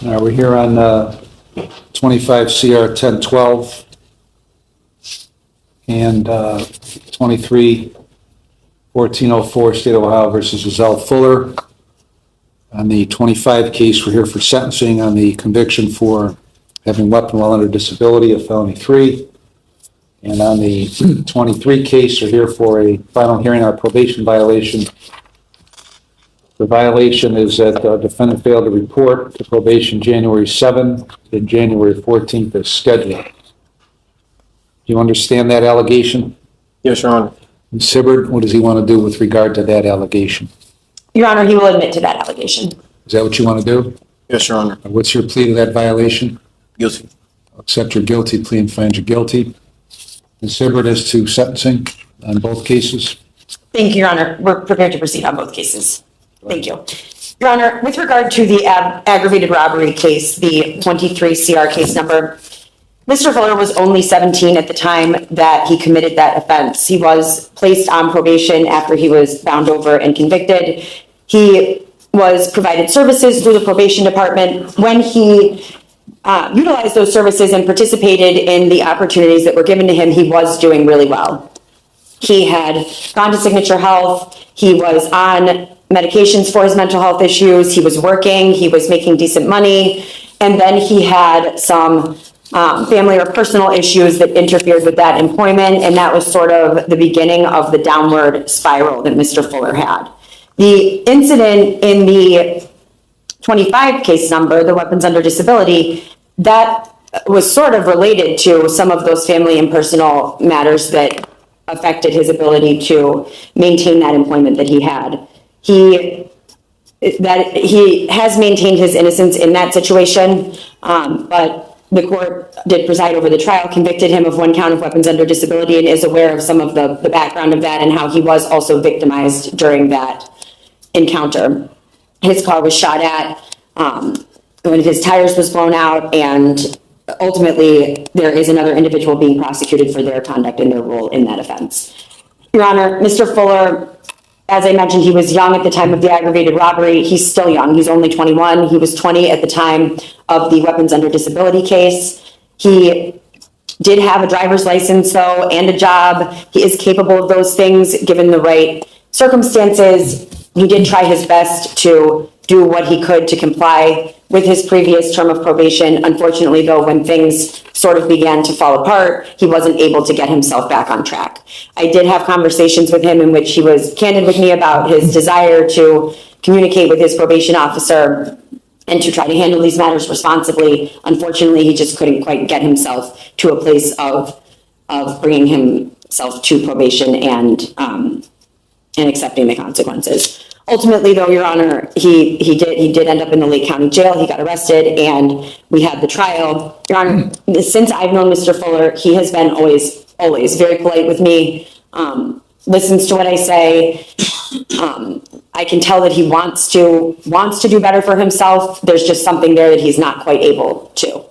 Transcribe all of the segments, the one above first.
We're here on 25 CR 1012 and 23 1404 State of Ohio versus Isell Fuller. On the 25 case, we're here for sentencing on the conviction for having weapon while under disability of felony 3. And on the 23 case, we're here for a final hearing on a probation violation. The violation is that the defendant failed to report to probation January 7th and January 14th as scheduled. Do you understand that allegation? Yes, Your Honor. And Sibbard, what does he want to do with regard to that allegation? Your Honor, he will admit to that allegation. Is that what you want to do? Yes, Your Honor. What's your plea to that violation? Guilty. I'll accept your guilty plea and find you guilty. And Sibbard, as to sentencing on both cases? Thank you, Your Honor. We're prepared to proceed on both cases. Thank you. Your Honor, with regard to the aggravated robbery case, the 23 CR case number, Mr. Fuller was only 17 at the time that he committed that offense. He was placed on probation after he was bound over and convicted. He was provided services through the probation department. When he utilized those services and participated in the opportunities that were given to him, he was doing really well. He had gone to Signature Health. He was on medications for his mental health issues. He was working. He was making decent money. And then he had some family or personal issues that interfered with that employment. And that was sort of the beginning of the downward spiral that Mr. Fuller had. The incident in the 25 case number, the weapons under disability, that was sort of related to some of those family and personal matters that affected his ability to maintain that employment that he had. He has maintained his innocence in that situation, but the court did preside over the trial, convicted him of 1 count of weapons under disability, and is aware of some of the background of that and how he was also victimized during that encounter. His car was shot at, one of his tires was blown out, and ultimately there is another individual being prosecuted for their conduct and their role in that offense. Your Honor, Mr. Fuller, as I mentioned, he was young at the time of the aggravated robbery. He's still young. He's only 21. He was 20 at the time of the weapons under disability case. He did have a driver's license, though, and a job. He is capable of those things given the right circumstances. He did try his best to do what he could to comply with his previous term of probation. Unfortunately, though, when things sort of began to fall apart, he wasn't able to get himself back on track. I did have conversations with him in which he was candid with me about his desire to communicate with his probation officer and to try to handle these matters responsibly. Unfortunately, he just couldn't quite get himself to a place of bringing himself to probation and accepting the consequences. Ultimately, though, Your Honor, he did end up in the Lake County Jail. He got arrested, and we had the trial. Your Honor, since I've known Mr. Fuller, he has been always very polite with me, listens to what I say. I can tell that he wants to do better for himself. There's just something there that he's not quite able to.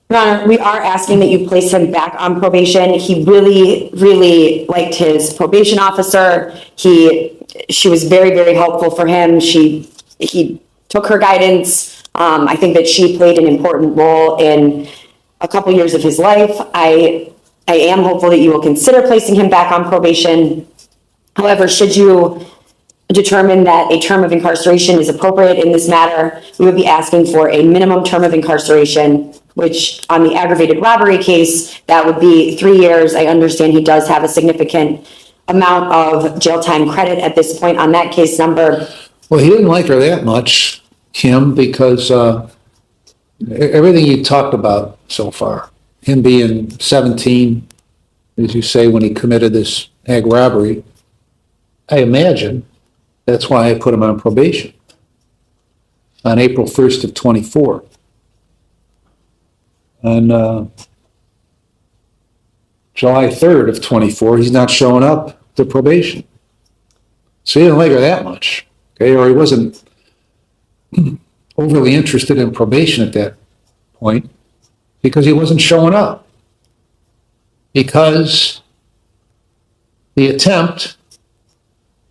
Your Honor, we are asking that you place him back on probation. He really, really liked his probation officer. She was very, very helpful for him. He took her guidance. I think that she played an important role in a couple years of his life. I am hopeful that you will consider placing him back on probation. However, should you determine that a term of incarceration is appropriate in this matter, we would be asking for a minimum term of incarceration, which on the aggravated robbery case, that would be 3 years. I understand he does have a significant amount of jail time credit at this point on that case number. Well, he didn't like her that much, Kim, because everything you talked about so far, him being 17, as you say, when he committed this ag robbery, I imagine that's why I put him on probation on April 1st of 24. On July 3rd of 24, he's not showing up to probation. So he didn't like her that much, okay? Or he wasn't overly interested in probation at that point because he wasn't showing up. Because the attempt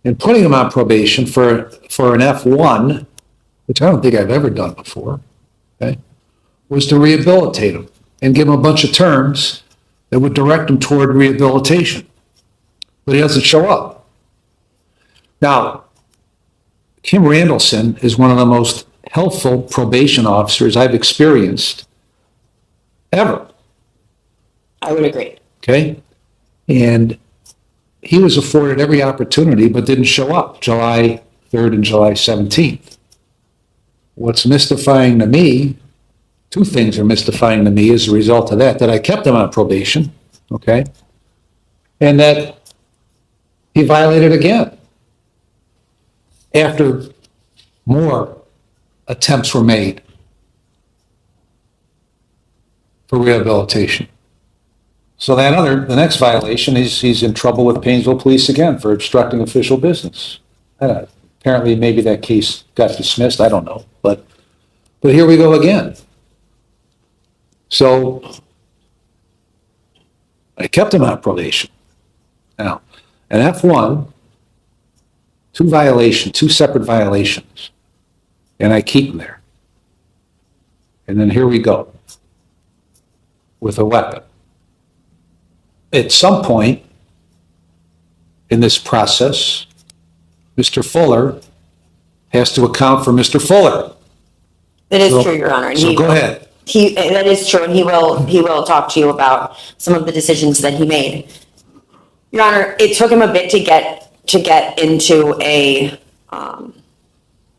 in putting him on probation for an F1, which I don't think I've ever done before, okay, was to rehabilitate him and give him a bunch of terms that would direct him toward rehabilitation. But he doesn't show up. Now, Kim Randallson is one of the most helpful probation officers I've experienced ever, I would agree. okay? And he was afforded every opportunity but didn't show up July 3rd and July 17th. What's mystifying to me, two things are mystifying to me as a result of that I kept him on probation, okay? And that he violated again after more attempts were made for rehabilitation. So the next violation is he's in trouble with Painesville Police again for obstructing official business. Apparently, maybe that case got dismissed, I don't know, but here we go again. So I kept him on probation. Now, an F1, two separate violations, and I keep him there. And then here we go with a weapon. At some point in this process, Mr. Fuller has to account for Mr. Fuller. That is true, Your Honor. And So go ahead. That is true, and he will talk to you about some of the decisions that he made. Your Honor, it took him a bit to get into a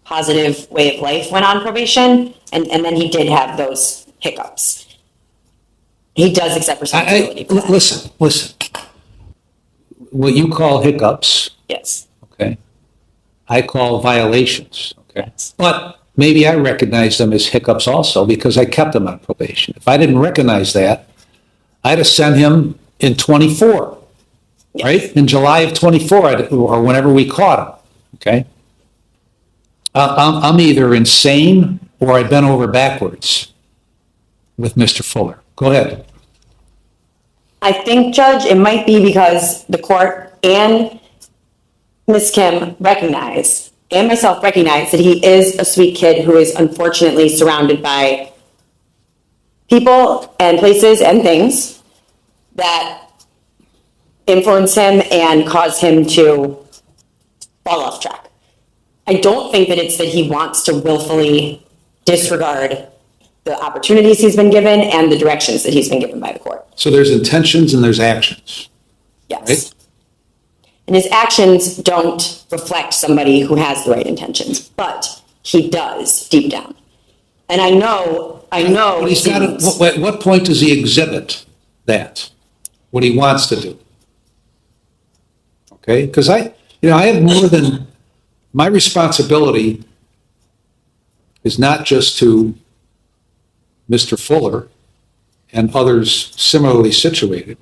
positive way of life when on probation, and then he did have those hiccups. He does accept responsibility for that. Listen. What you call hiccups, Yes. okay, I call violations, okay? But maybe I recognize them as hiccups also because I kept him on probation. If I didn't recognize that, I'd have sent him in 24, right? In July of 24, or whenever we caught him, okay? I'm either insane or I bent over backwards with Mr. Fuller. Go ahead. I think, Judge, it might be because the court and Ms. Kim recognize, and myself recognize, that he is a sweet kid who is unfortunately surrounded by people and places and things that influence him and cause him to fall off track. I don't think that it's that he wants to willfully disregard the opportunities he's been given and the directions that he's been given by the court. So there's intentions and there's actions. Yes. Right. And his actions don't reflect somebody who has the right intentions, but he does deep down. And I know. But he's got to, at what point does he exhibit that, what he wants to do? Okay, because I have more than, my responsibility is not just to Mr. Fuller and others similarly situated.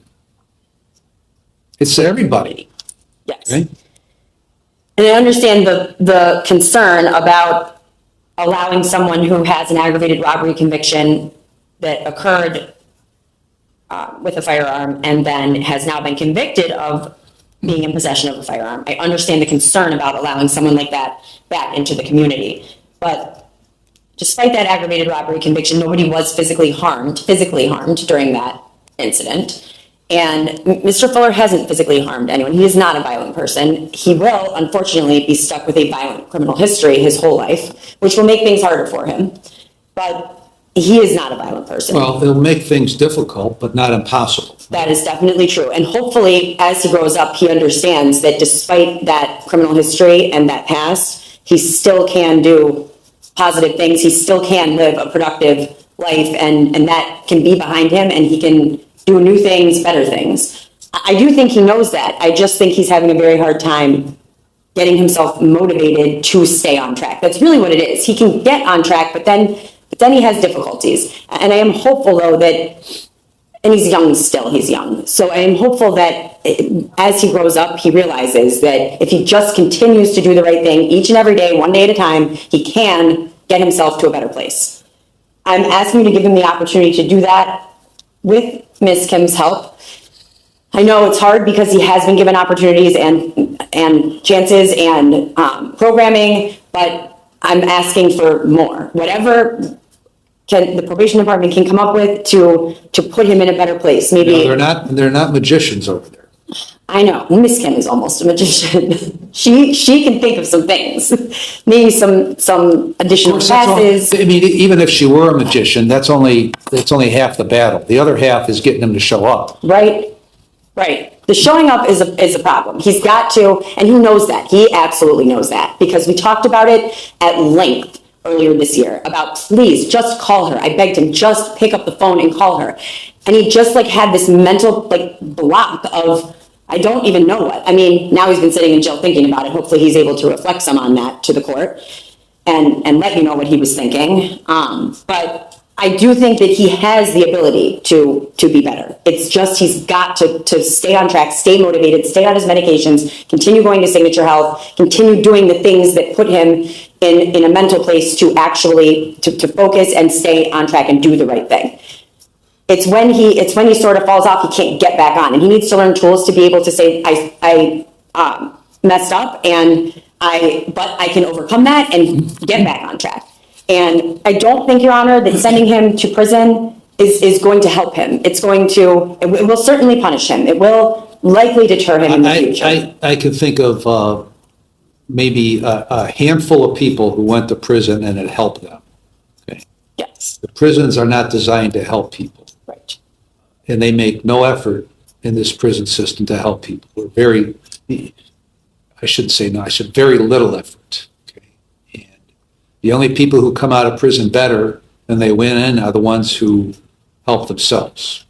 It's to everybody. Yes. Okay? And I understand the concern about allowing someone who has an aggravated robbery conviction that occurred with a firearm and then has now been convicted of being in possession of a firearm. I understand the concern about allowing someone like that back into the community. But despite that aggravated robbery conviction, nobody was physically harmed during that incident. And Mr. Fuller hasn't physically harmed anyone. He is not a violent person. He will, unfortunately, be stuck with a violent criminal history his whole life, which will make things harder for him. But he is not a violent person. Well, it'll make things difficult, but not impossible. That is definitely true. And hopefully, as he grows up, he understands that despite that criminal history and that past, he still can do positive things. He still can live a productive life, and that can be behind him, and he can do new things, better things. I do think he knows that. I just think he's having a very hard time getting himself motivated to stay on track. That's really what it is. He can get on track, but then he has difficulties. And I am hopeful, though, that, and he's young still, he's young. So I am hopeful that as he grows up, he realizes that if he just continues to do the right thing each and every day, one day at a time, he can get himself to a better place. I'm asking you to give him the opportunity to do that with Ms. Kim's help. I know it's hard because he has been given opportunities and chances and programming, but I'm asking for more. Whatever the probation department can come up with to put him in a better place? No, Maybe, they're not magicians over there. I know, Miss Kim is almost a magician. She can think of some things, maybe some additional classes. I mean, even if she were a magician, that's only half the battle. The other half is getting them to show up. Right. The showing up is a problem. He's got to, and he knows that. He absolutely knows that, because we talked about it at length earlier this year about, please just call her. I begged him, just pick up the phone and call her. And he just like had this mental like block of, I don't even know what. I mean, now he's been sitting in jail thinking about it. Hopefully he's able to reflect some on that to the court and let you know what he was thinking. But I do think that he has the ability to be better. It's just he's got to stay on track, stay motivated, stay on his medications, continue going to Signature Health, continue doing the things that put him in a mental place to actually to focus and stay on track and do the right thing. It's when he sort of falls off, he can't get back on, and he needs to learn tools to be able to say, I messed up but I can overcome that and get back on track. And I don't think, Your Honor, that sending him to prison is going to help him. It will certainly punish him. It will likely deter him in the future. I can think of maybe a handful of people who went to prison and it helped them. Okay. Yes. The prisons are not designed to help people. Right. And they make no effort in this prison system to help people. Very little effort. The only people who come out of prison better than they went in are the ones who help themselves.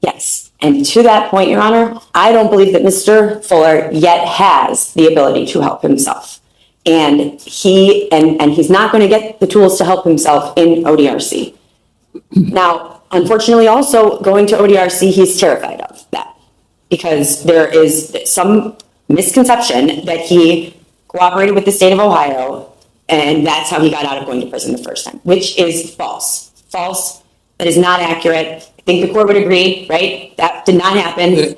Yes. And to that point, Your Honor, I don't believe that Mr. Fuller yet has the ability to help himself. And he's not going to get the tools to help himself in ODRC. Now, unfortunately, also going to ODRC, he's terrified of that, because there is some misconception that he cooperated with the state of Ohio, and that's how he got out of going to prison the first time, which is false. False. That is not accurate. I think the court would agree, right? That did not happen.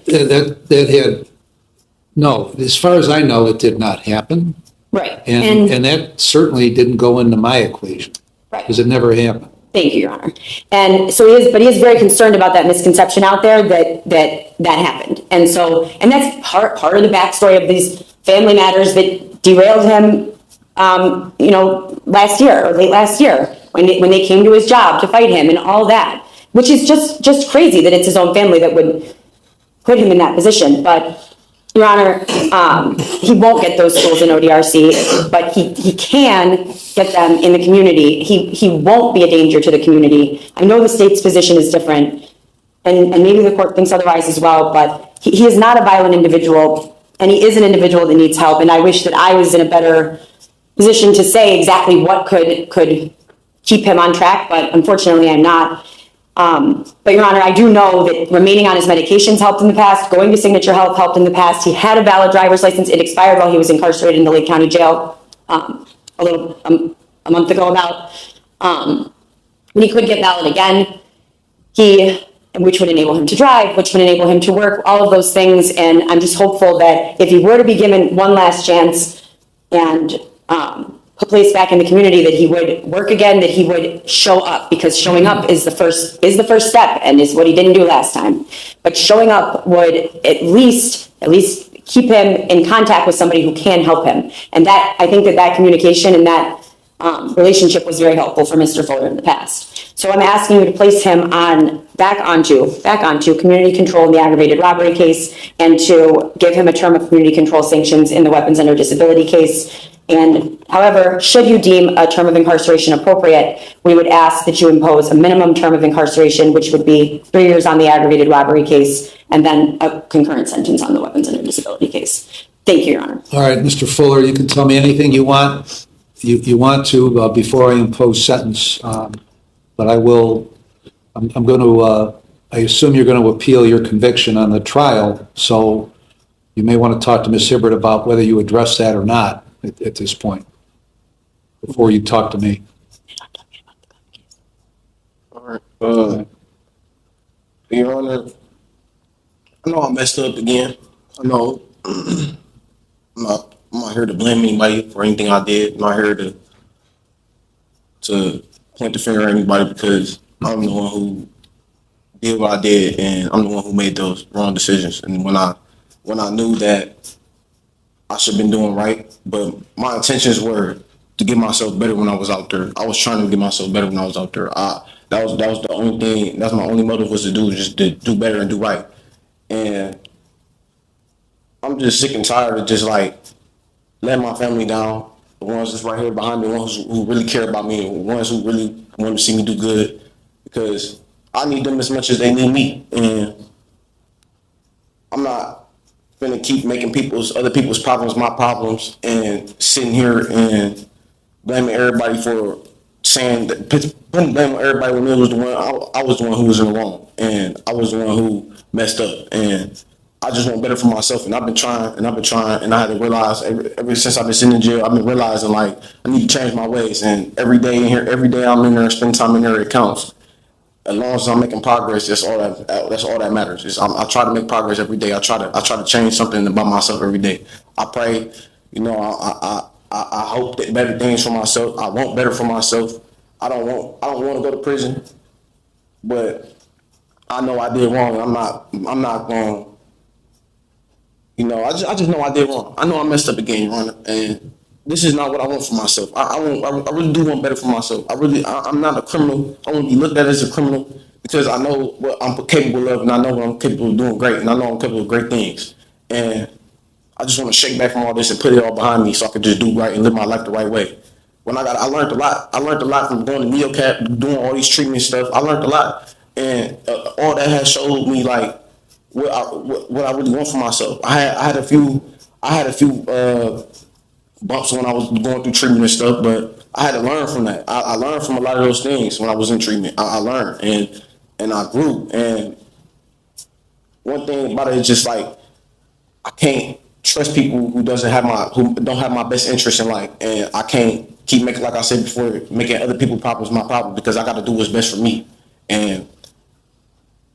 No, as far as I know, it did not happen. Right. And that certainly didn't go into my equation. Right. Because it never happened. Thank you, Your Honor. And so he is very concerned about that misconception out there that happened. And that's part of the backstory of these family matters that derailed him last year or late last year when they came to his job to fight him and all that, which is just crazy that it's his own family that would put him in that position. But Your Honor, he won't get those tools in ODRC, but he can get them in the community. He won't be a danger to the community. I know the state's position is different, and maybe the court thinks otherwise as well, but he is not a violent individual, and he is an individual that needs help, and I wish that I was in a better position to say exactly what could keep him on track, but unfortunately I'm not. But Your Honor, I do know that remaining on his medications helped in the past, going to Signature Health helped in the past. He had a valid driver's license. It expired while he was incarcerated in the Lake County Jail a month ago about. And he could get valid again, which would enable him to drive, which would enable him to work, all of those things. And I'm just hopeful that if he were to be given one last chance and put place back in the community, that he would work again, that he would show up, because showing up is the first step and is what he didn't do last time. But showing up would at least keep him in contact with somebody who can help him. And that, I think that communication and that relationship was very helpful for Mr. Fuller in the past. So I'm asking you to place him back onto community control in the aggravated robbery case, and to give him a term of community control sanctions in the weapons under disability case. And however, should you deem a term of incarceration appropriate, we would ask that you impose a minimum term of incarceration, which would be 3 years on the aggravated robbery case, and then a concurrent sentence on the weapons under disability case. Thank you, Your Honor. All right, Mr. Fuller, you can tell me anything you want. You want to before I impose sentence, but I will. I'm going to. I assume you're going to appeal your conviction on the trial, so you may want to talk to Ms. Hibbert about whether you address that or not at this point, before you talk to me. All right. Your Honor, I know I messed up again. I know I'm not here to blame anybody for anything I did. I'm not here to point the finger at anybody because I'm the one who did what I did, and I'm the one who made those wrong decisions. And when I knew that I should have been doing right, but my intentions were to get myself better when I was out there. I was trying to get myself better when I was out there. That was the only thing. That's my only motive was to do, just to do better and do right. And I'm just sick and tired of just like letting my family down. The ones that's right here behind me, the ones who really care about me, the ones who really want to see me do good, because I need them as much as they need me. And I'm not gonna keep making other people's problems my problems and sitting here and blaming everybody for saying that, putting blame on everybody when it was the one I was the one who was in the wrong, and I was the one who messed up, and I just want better for myself. And I've been trying, and I had to realize ever since I've been sitting in jail, I've been realizing like I need to change my ways. And every day in here, every day I'm in there, spending time in there, it counts. As long as I'm making progress, that's all that matters. I try to make progress every day. I try to change something about myself every day. I pray, I hope that better things for myself. I want better for myself. I don't want to go to prison, but I know I did wrong. I'm not going. I just know I did wrong. I know I messed up again, Your Honor, and this is not what I want for myself. I really do want better for myself. I'm not a criminal. I want to be looked at as a criminal because I know what I'm capable of, and I know what I'm capable of doing great, and I know I'm capable of great things. And I just want to shake back from all this and put it all behind me so I can just do right and live my life the right way. I learned a lot. I learned a lot from going to NeoCap, doing all these treatment stuff. I learned a lot, and all that has showed me like what I really want for myself. I had a few bumps when I was going through treatment and stuff, but I had to learn from that. I learned from a lot of those things when I was in treatment. I learned and I grew. And one thing about it is just like I can't trust people who don't have my best interest in life, and I can't keep making, like I said before, making other people's problems my problem, because I got to do what's best for me, and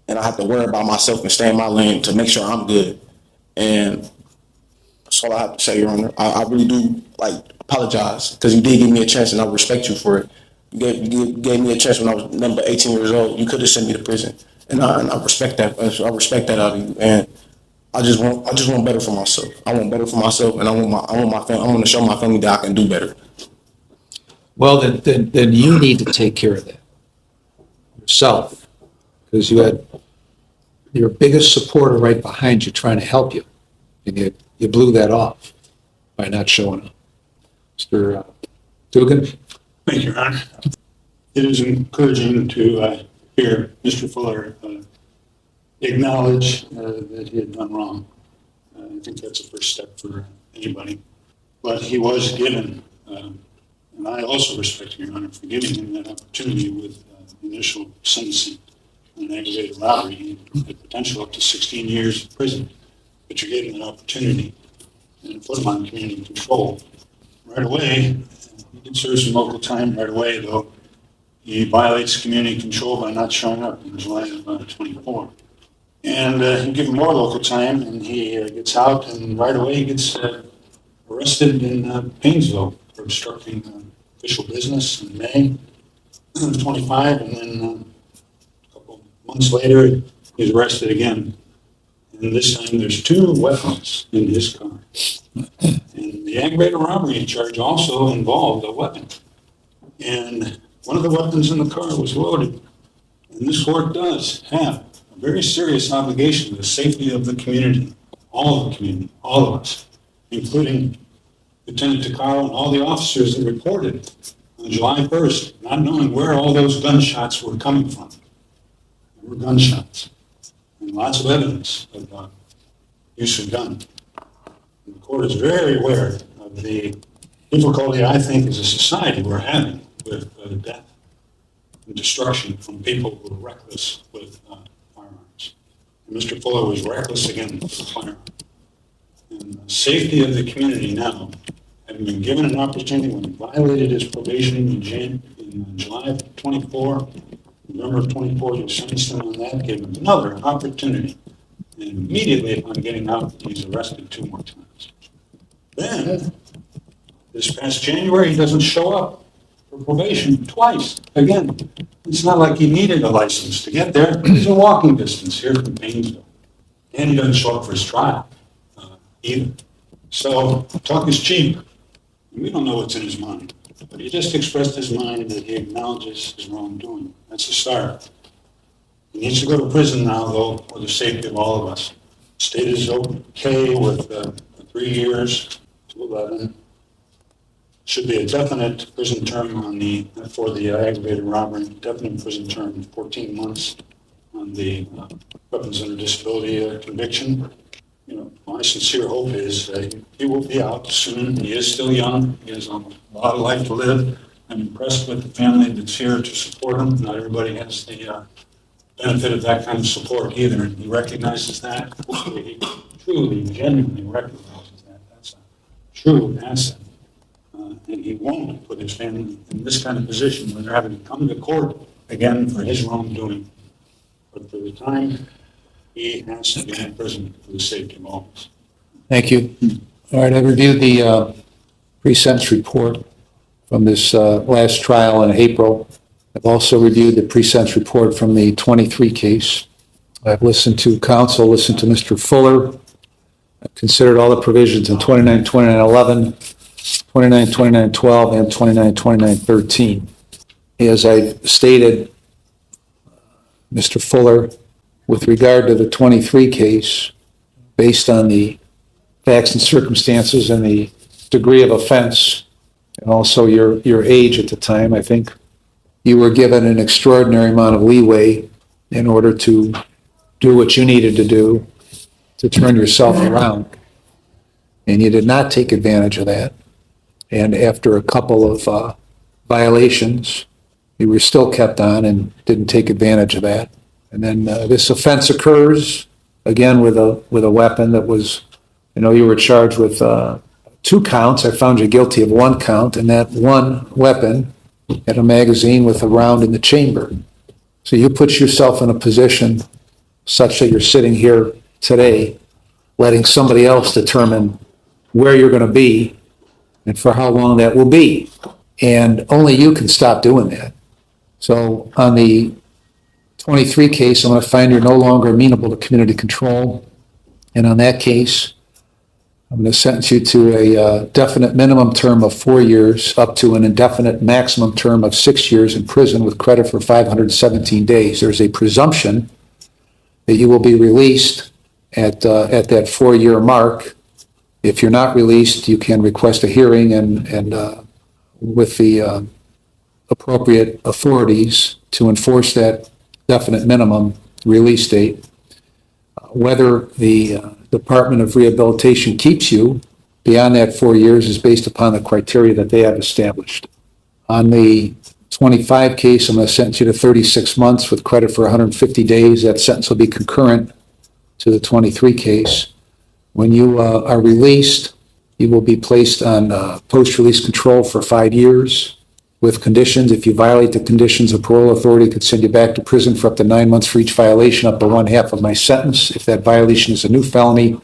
I have to worry about myself and stay in my lane to make sure I'm good. And that's all I have to say, Your Honor. I really do apologize because you did give me a chance, and I respect you for it. You gave me a chance when I was number 18 years old. You could have sent me to prison, and I respect that. I respect that out of you. And I just want better for myself. I want better for myself, and I want my family. I want to show my family that I can do better. Well, then you need to take care of that yourself, because you had your biggest supporter right behind you trying to help you, and you blew that off by not showing up. Mr. Dugan? Thank you, Your Honor. It is encouraging to hear Mr. Fuller acknowledge that he had done wrong. I think that's a first step for anybody. But he was given, and I also respect you, Your Honor, for giving him that opportunity with initial sentencing on an aggravated robbery. He had potential up to 16 years in prison, but you gave him an opportunity and put him on community control. Right away, he did serve some local time right away, though. He violates community control by not showing up in July of 24. And you give him more local time, and he gets out, and right away he gets arrested in Painesville for obstructing official business in May of 25, and then a couple months later he's arrested again. And this time there's 2 weapons in his car. And the aggravated robbery charge also involved a weapon. And one of the weapons in the car was loaded. And this court does have a very serious obligation to the safety of the community, all of the community, all of us, including Lieutenant Takaro and all the officers that reported on July 1st, not knowing where all those gunshots were coming from. There were gunshots and lots of evidence of use of gun. And the court is very aware of the difficulty, I think, as a society we're having with death and destruction from people who are reckless with firearms. And Mr. Fuller was reckless again with the firearm. And the safety of the community now, having been given an opportunity when he violated his probation in July of 24, November of 24, you sentenced him on that, gave him another opportunity. And immediately upon getting out, he's arrested 2 more times. Then, this past January, he doesn't show up for probation twice. Again, it's not like he needed a license to get there. He's a walking distance here from Painesville. And he doesn't show up for his trial either. So talk is cheap. We don't know what's in his mind. But he just expressed his mind that he acknowledges his wrongdoing. That's a start. He needs to go to prison now, though, for the safety of all of us. State is okay with 3 years to 11. Should be a definite prison term for the aggravated robbery, definite prison term, 14 months on the weapons under disability conviction. You know, my sincere hope is that he will be out soon. He is still young. He has a lot of life to live. I'm impressed with the family that's here to support him. Not everybody has the benefit of that kind of support either, and he recognizes that. He truly, genuinely recognizes that. That's a true asset. And he won't put his family in this kind of position when they're having to come to court again for his wrongdoing. But for the time, he has to be in prison for the safety of all of us. Thank you. All right, I reviewed the pre-sentence report from this last trial in April. I've also reviewed the pre-sentence report from the 23 case. I've listened to counsel, listened to Mr. Fuller. I've considered all the provisions in 29, 29, 11, 29, 29, 12, and 29, 29, 13. As I stated, Mr. Fuller, with regard to the 23 case, based on the facts and circumstances and the degree of offense, and also your age at the time, I think you were given an extraordinary amount of leeway in order to do what you needed to do to turn yourself around. And you did not take advantage of that. And after a couple of violations, you were still kept on and didn't take advantage of that. And then this offense occurs, again, with a weapon that was, you were charged with 2 counts. I found you guilty of 1 count, and that one weapon had a magazine with a round in the chamber. So you put yourself in a position such that you're sitting here today, letting somebody else determine where you're going to be and for how long that will be. And only you can stop doing that. So on the 23 case, I'm going to find you're no longer amenable to community control. And on that case, I'm going to sentence you to a definite minimum term of 4 years up to an indefinite maximum term of 6 years in prison with credit for 517 days. There's a presumption that you will be released at that 4-year mark. If you're not released, you can request a hearing and with the appropriate authorities to enforce that definite minimum release date. Whether the Department of Rehabilitation keeps you beyond that 4 years is based upon the criteria that they have established. On the 25 case, I'm going to sentence you to 36 months with credit for 150 days. That sentence will be concurrent to the 23 case. When you are released, you will be placed on post-release control for 5 years with conditions. If you violate the conditions, a parole authority could send you back to prison for up to 9 months for each violation, up to 1/2 of my sentence. If that violation is a new felony,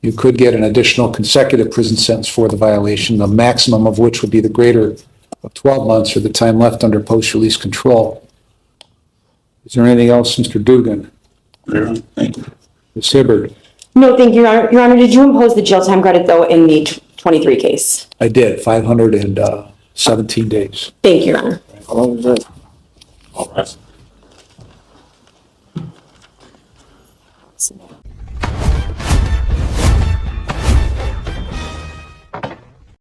you could get an additional consecutive prison sentence for the violation, the maximum of which would be the greater of 12 months or the time left under post-release control. Is there anything else, Mr. Dugan? Thank you. Ms. Hibbard? No, thank you, Your Honor. Your Honor, did you impose the jail time credit, though, in the 23 case? I did, 517 days. Thank you, Your Honor. How long is that? All right.